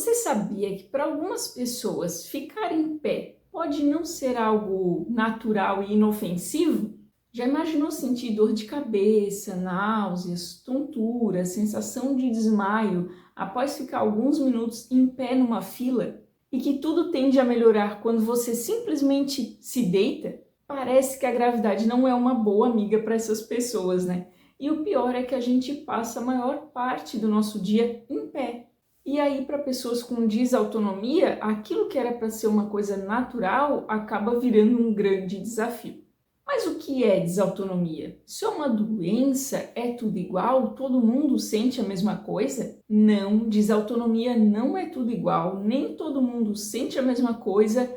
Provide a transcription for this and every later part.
Você sabia que para algumas pessoas ficar em pé pode não ser algo natural e inofensivo? Já imaginou sentir dor de cabeça, náuseas, tontura, sensação de desmaio após ficar alguns minutos em pé numa fila? E que tudo tende a melhorar quando você simplesmente se deita? Parece que a gravidade não é uma boa amiga para essas pessoas, né? E o pior é que a gente passa a maior parte do nosso dia em pé. E aí, para pessoas com desautonomia, aquilo que era para ser uma coisa natural acaba virando um grande desafio. Mas o que é desautonomia? Isso é uma doença? É tudo igual? Todo mundo sente a mesma coisa? Não, desautonomia não é tudo igual, nem todo mundo sente a mesma coisa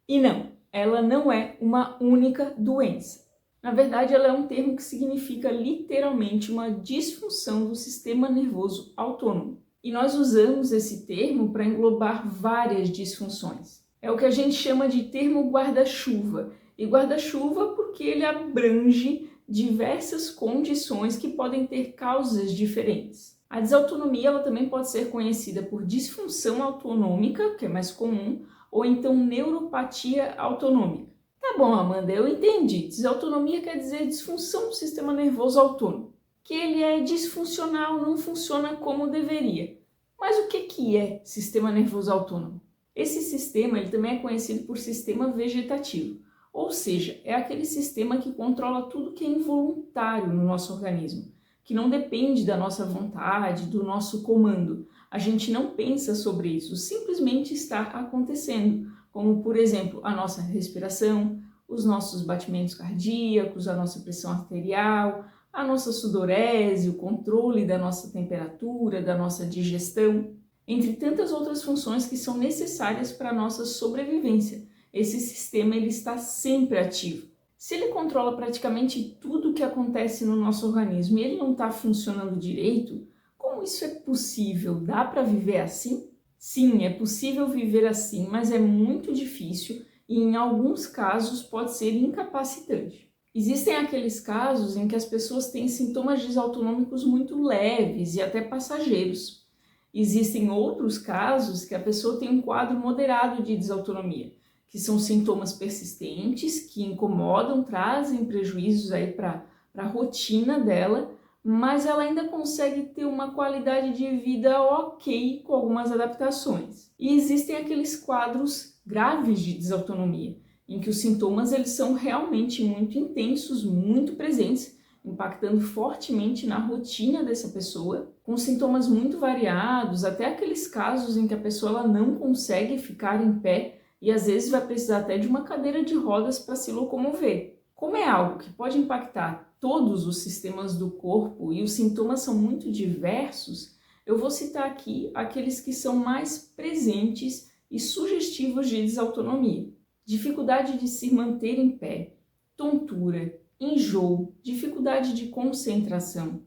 e não, ela não é uma única doença. Na verdade, ela é um termo que significa literalmente uma disfunção do sistema nervoso autônomo. E nós usamos esse termo para englobar várias disfunções. É o que a gente chama de termo guarda-chuva. E guarda-chuva porque ele abrange diversas condições que podem ter causas diferentes. A desautonomia ela também pode ser conhecida por disfunção autonômica, que é mais comum, ou então neuropatia autonômica. Tá bom, Amanda, eu entendi. Desautonomia quer dizer disfunção do sistema nervoso autônomo. Que ele é disfuncional, não funciona como deveria. Mas o que é sistema nervoso autônomo? Esse sistema ele também é conhecido por sistema vegetativo, ou seja, é aquele sistema que controla tudo que é involuntário no nosso organismo, que não depende da nossa vontade, do nosso comando. A gente não pensa sobre isso, simplesmente está acontecendo, como por exemplo a nossa respiração, os nossos batimentos cardíacos, a nossa pressão arterial, a nossa sudorese, o controle da nossa temperatura, da nossa digestão, entre tantas outras funções que são necessárias para a nossa sobrevivência. Esse sistema ele está sempre ativo. Se ele controla praticamente tudo o que acontece no nosso organismo e ele não está funcionando direito, como isso é possível? Dá para viver assim? Sim, é possível viver assim, mas é muito difícil e em alguns casos pode ser incapacitante. Existem aqueles casos em que as pessoas têm sintomas desautonômicos muito leves e até passageiros. Existem outros casos que a pessoa tem um quadro moderado de desautonomia, que são sintomas persistentes, que incomodam, trazem prejuízos aí para a rotina dela, mas ela ainda consegue ter uma qualidade de vida ok com algumas adaptações. E existem aqueles quadros graves de desautonomia, em que os sintomas eles são realmente muito intensos, muito presentes, impactando fortemente na rotina dessa pessoa, com sintomas muito variados, até aqueles casos em que a pessoa ela não consegue ficar em pé e às vezes vai precisar até de uma cadeira de rodas para se locomover. Como é algo que pode impactar todos os sistemas do corpo e os sintomas são muito diversos, eu vou citar aqui aqueles que são mais presentes e sugestivos de desautonomia. Dificuldade de se manter em pé, tontura, enjoo, dificuldade de concentração,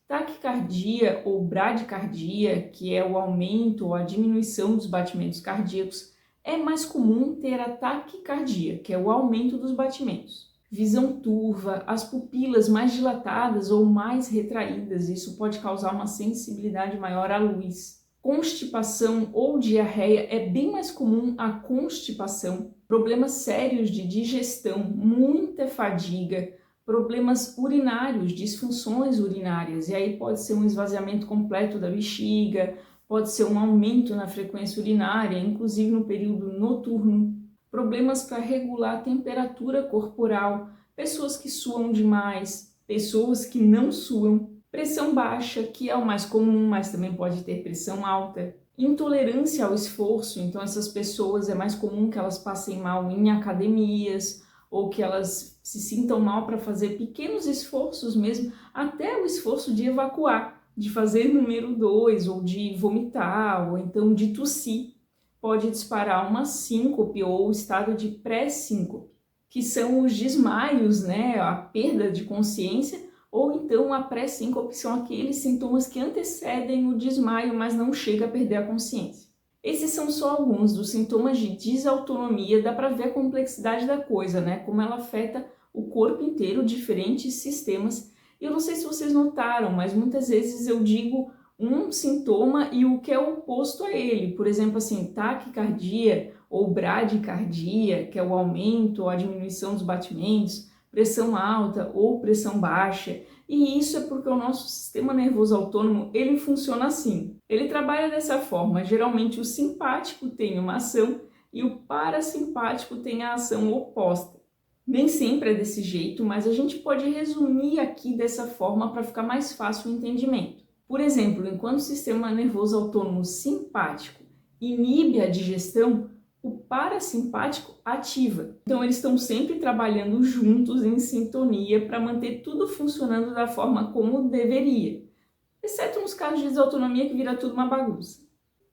taquicardia ou bradicardia, que é o aumento ou a diminuição dos batimentos cardíacos, é mais comum ter a taquicardia, que é o aumento dos batimentos. Visão turva, as pupilas mais dilatadas ou mais retraídas, isso pode causar uma sensibilidade maior à luz. Constipação ou diarreia, é bem mais comum a constipação. Problemas sérios de digestão, muita fadiga, problemas urinários, disfunções urinárias, e aí pode ser um esvaziamento completo da bexiga, pode ser um aumento na frequência urinária, inclusive no período noturno, problemas para regular a temperatura corporal, pessoas que suam demais, pessoas que não suam, pressão baixa, que é o mais comum, mas também pode ter pressão alta, intolerância ao esforço, então essas pessoas é mais comum que elas passem mal em academias ou que elas se sintam mal para fazer pequenos esforços mesmo, até o esforço de evacuar, de fazer número 2 ou de vomitar ou então de tossir, pode disparar uma síncope ou estado de pré-síncope, que são os desmaios, né, a perda de consciência, ou então a pré-síncope são aqueles sintomas que antecedem o desmaio, mas não chega a perder a consciência. Esses são só alguns dos sintomas de desautonomia, dá para ver a complexidade da coisa, né? Como ela afeta o corpo inteiro, diferentes sistemas. E eu não sei se vocês notaram, mas muitas vezes eu digo um sintoma e o que é oposto a ele. Por exemplo, assim, taquicardia ou bradicardia, que é o aumento ou a diminuição dos batimentos, pressão alta ou pressão baixa. E isso é porque o nosso sistema nervoso autônomo, ele funciona assim. Ele trabalha dessa forma. Geralmente o simpático tem uma ação e o parasimpático tem a ação oposta. Nem sempre é desse jeito, mas a gente pode resumir aqui dessa forma para ficar mais fácil o entendimento. Por exemplo, enquanto o sistema nervoso autônomo simpático inibe a digestão, o parasimpático ativa. Então eles estão sempre trabalhando juntos em sintonia para manter tudo funcionando da forma como deveria, exceto nos casos de desautonomia que vira tudo uma bagunça.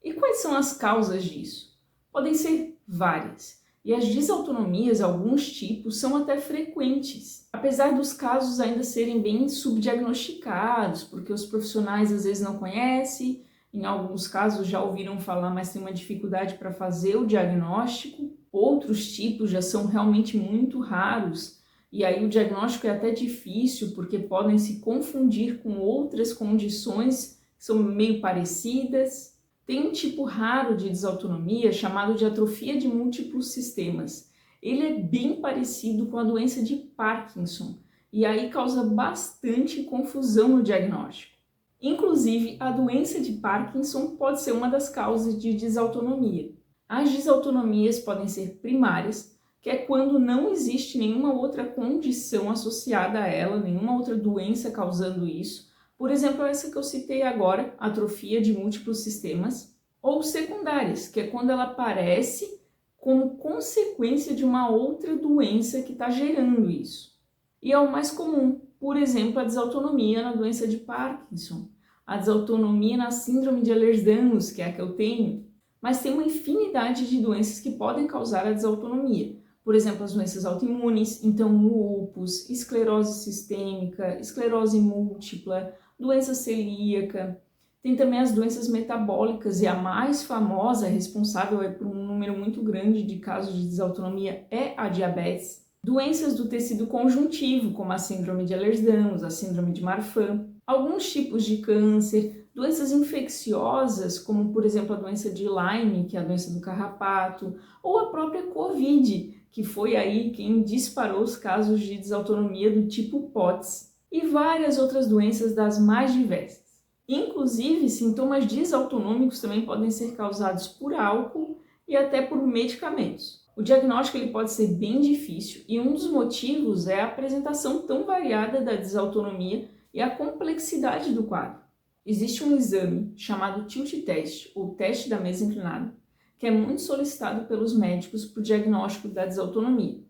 E quais são as causas disso? Podem ser várias. E as desautonomias, alguns tipos, são até frequentes, apesar dos casos ainda serem bem subdiagnosticados, porque os profissionais às vezes não conhecem, em alguns casos já ouviram falar, mas tem uma dificuldade para fazer o diagnóstico. Outros tipos já são realmente muito raros, e aí o diagnóstico é até difícil, porque podem se confundir com outras condições que são meio parecidas. Tem um tipo raro de desautonomia chamado de atrofia de múltiplos sistemas. Ele é bem parecido com a doença de Parkinson e aí causa bastante confusão no diagnóstico. Inclusive, a doença de Parkinson pode ser uma das causas de desautonomia. As desautonomias podem ser primárias, que é quando não existe nenhuma outra condição associada a ela, nenhuma outra doença causando isso. Por exemplo, essa que eu citei agora, atrofia de múltiplos sistemas, ou secundárias, que é quando ela aparece como consequência de uma outra doença que está gerando isso. E é o mais comum, por exemplo, a desautonomia na doença de Parkinson, a desautonomia na síndrome de Ehlers-Danlos, que é a que eu tenho, mas tem uma infinidade de doenças que podem causar a desautonomia. Por exemplo, as doenças autoimunes, então lúpus, esclerose sistêmica, esclerose múltipla, doença celíaca. Tem também as doenças metabólicas e a mais famosa, responsável por um número muito grande de casos de desautonomia, é a diabetes. Doenças do tecido conjuntivo, como a síndrome de Ehlers-Danlos, a síndrome de Marfan. Alguns tipos de câncer, doenças infecciosas, como por exemplo a doença de Lyme, que é a doença do carrapato, ou a própria Covid, que foi aí quem disparou os casos de desautonomia do tipo POTS. E várias outras doenças das mais diversas. Inclusive, sintomas desautonômicos também podem ser causados por álcool e até por medicamentos. O diagnóstico ele pode ser bem difícil e um dos motivos é a apresentação tão variada da desautonomia e a complexidade do quadro. Existe um exame chamado Tilt Test, ou teste da mesa inclinada, que é muito solicitado pelos médicos para o diagnóstico da desautonomia.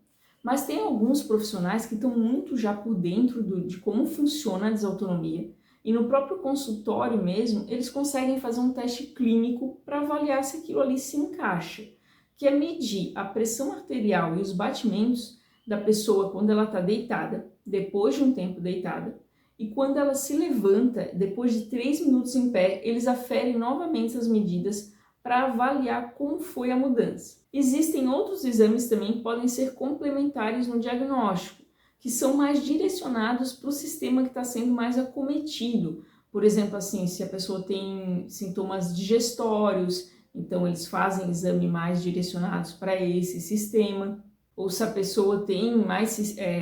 Mas tem alguns profissionais que estão muito já por dentro de como funciona a desautonomia e no próprio consultório mesmo eles conseguem fazer um teste clínico para avaliar se aquilo ali se encaixa, que é medir a pressão arterial e os batimentos da pessoa quando ela está deitada, depois de um tempo deitada, e quando ela se levanta, depois de 3 minutos em pé, eles aferem novamente as medidas para avaliar como foi a mudança. Existem outros exames também que podem ser complementares no diagnóstico, que são mais direcionados para o sistema que está sendo mais acometido. Por exemplo, assim, se a pessoa tem sintomas digestórios, então eles fazem exame mais direcionados para esse sistema. Ou se a pessoa tem mais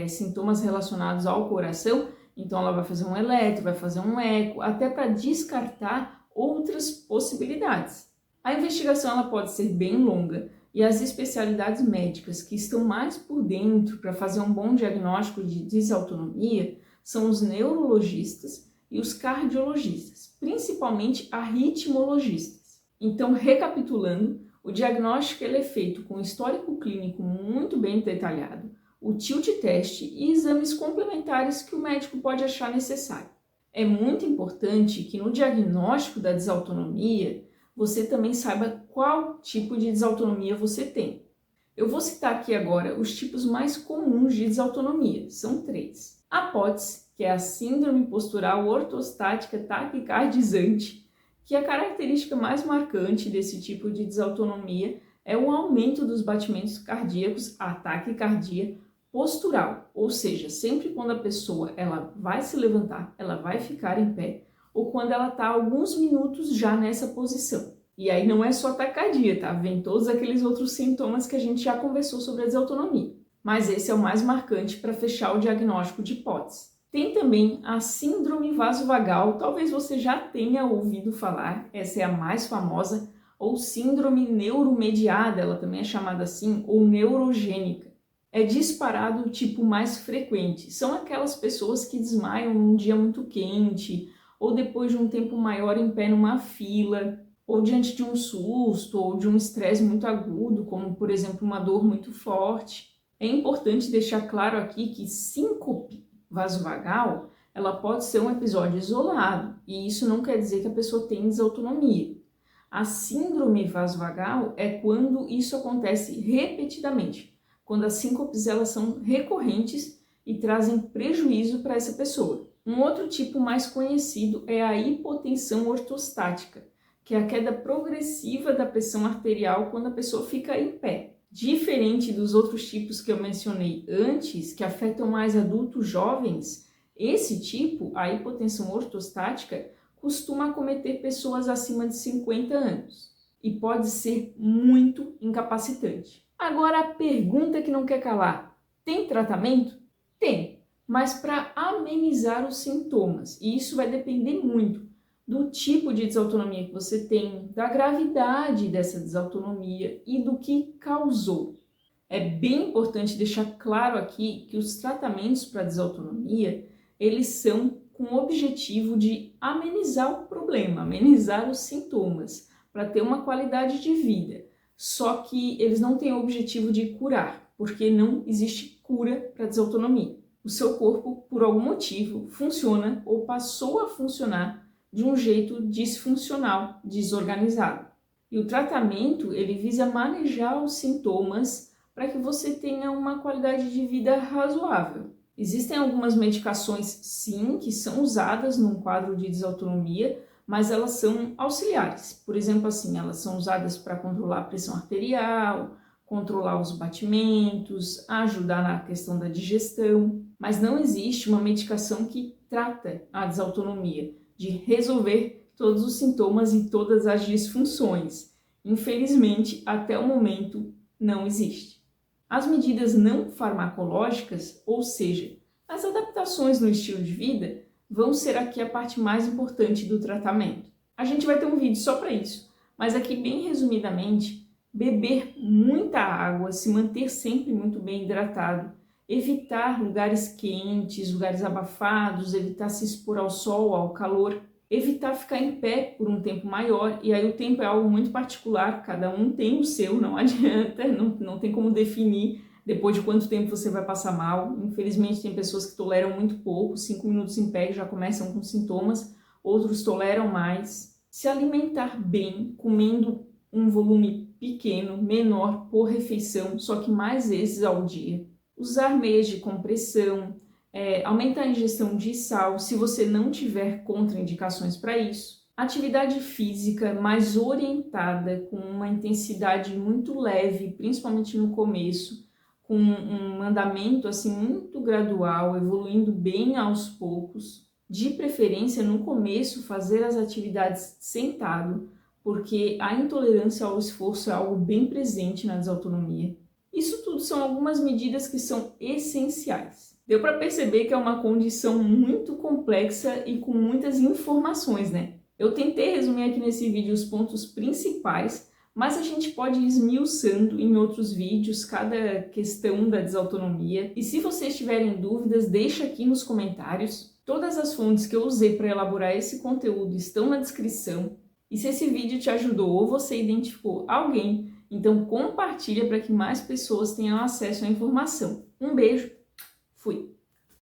sintomas relacionados ao coração, então ela vai fazer um eletro, vai fazer um eco, até para descartar outras possibilidades. A investigação ela pode ser bem longa e as especialidades médicas que estão mais por dentro para fazer um bom diagnóstico de desautonomia são os neurologistas e os cardiologistas, principalmente arritmologistas. Então, recapitulando, o diagnóstico ele é feito com um histórico clínico muito bem detalhado, o tilt test e exames complementares que o médico pode achar necessário. É muito importante que no diagnóstico da desautonomia você também saiba qual tipo de desautonomia você tem. Eu vou citar aqui agora os tipos mais comuns de desautonomia, são 3. A POTS, que é a síndrome postural ortostática taquicardizante, que a característica mais marcante desse tipo de desautonomia é o aumento dos batimentos cardíacos, a taquicardia postural, ou seja, sempre quando a pessoa ela vai se levantar, ela vai ficar em pé, ou quando ela está alguns minutos já nessa posição. E aí não é só taquicardia, tá? Vem todos aqueles outros sintomas que a gente já conversou sobre a desautonomia. Mas esse é o mais marcante para fechar o diagnóstico de hipótese. Tem também a síndrome vasovagal, talvez você já tenha ouvido falar, essa é a mais famosa, ou síndrome neuromediada, ela também é chamada assim, ou neurogênica. É disparado o tipo mais frequente, são aquelas pessoas que desmaiam num dia muito quente, ou depois de um tempo maior em pé numa fila, ou diante de um susto, ou de um estresse muito agudo, como por exemplo uma dor muito forte. É importante deixar claro aqui que síncope vasovagal, ela pode ser um episódio isolado, e isso não quer dizer que a pessoa tem desautonomia. A síndrome vasovagal é quando isso acontece repetidamente, quando as síncopes elas são recorrentes e trazem prejuízo para essa pessoa. Um outro tipo mais conhecido é a hipotensão ortostática, que é a queda progressiva da pressão arterial quando a pessoa fica em pé. Diferente dos outros tipos que eu mencionei antes, que afetam mais adultos jovens, esse tipo, a hipotensão ortostática, costuma acometer pessoas acima de 50 anos e pode ser muito incapacitante. Agora a pergunta que não quer calar, tem tratamento? Tem, mas para amenizar os sintomas, e isso vai depender muito do tipo de desautonomia que você tem, da gravidade dessa desautonomia e do que causou. É bem importante deixar claro aqui que os tratamentos para desautonomia, eles são com o objetivo de amenizar o problema, amenizar os sintomas, para ter uma qualidade de vida. Só que eles não têm o objetivo de curar, porque não existe cura para desautonomia. O seu corpo, por algum motivo, funciona ou passou a funcionar de um jeito disfuncional, desorganizado. E o tratamento, ele visa manejar os sintomas para que você tenha uma qualidade de vida razoável. Existem algumas medicações, sim, que são usadas num quadro de desautonomia, mas elas são auxiliares. Por exemplo, assim, elas são usadas para controlar a pressão arterial, controlar os batimentos, ajudar na questão da digestão, mas não existe uma medicação que trata a desautonomia, de resolver todos os sintomas e todas as disfunções. Infelizmente, até o momento, não existe. As medidas não farmacológicas, ou seja, as adaptações no estilo de vida, vão ser aqui a parte mais importante do tratamento. A gente vai ter um vídeo só para isso, mas aqui bem resumidamente, beber muita água, se manter sempre muito bem hidratado, evitar lugares quentes, lugares abafados, evitar se expor ao sol, ao calor, evitar ficar em pé por um tempo maior, e aí o tempo é algo muito particular, cada um tem o seu, não adianta, não tem como definir depois de quanto tempo você vai passar mal. Infelizmente tem pessoas que toleram muito pouco, 5 minutos em pé já começam com sintomas, outros toleram mais. Se alimentar bem, comendo um volume pequeno, menor por refeição, só que mais vezes ao dia. Usar meias de compressão, aumentar a ingestão de sal, se você não tiver contraindicações para isso. Atividade física mais orientada, com uma intensidade muito leve, principalmente no começo, com um andamento assim muito gradual, evoluindo bem aos poucos. De preferência, no começo, fazer as atividades sentado, porque a intolerância ao esforço é algo bem presente na desautonomia. Isso tudo são algumas medidas que são essenciais. Deu para perceber que é uma condição muito complexa e com muitas informações, né? Eu tentei resumir aqui nesse vídeo os pontos principais, mas a gente pode ir esmiuçando em outros vídeos cada questão da desautonomia. E se vocês tiverem dúvidas, deixa aqui nos comentários. Todas as fontes que eu usei para elaborar esse conteúdo estão na descrição. E se esse vídeo te ajudou ou você identificou alguém, então compartilha para que mais pessoas tenham acesso à informação. Um beijo, fui!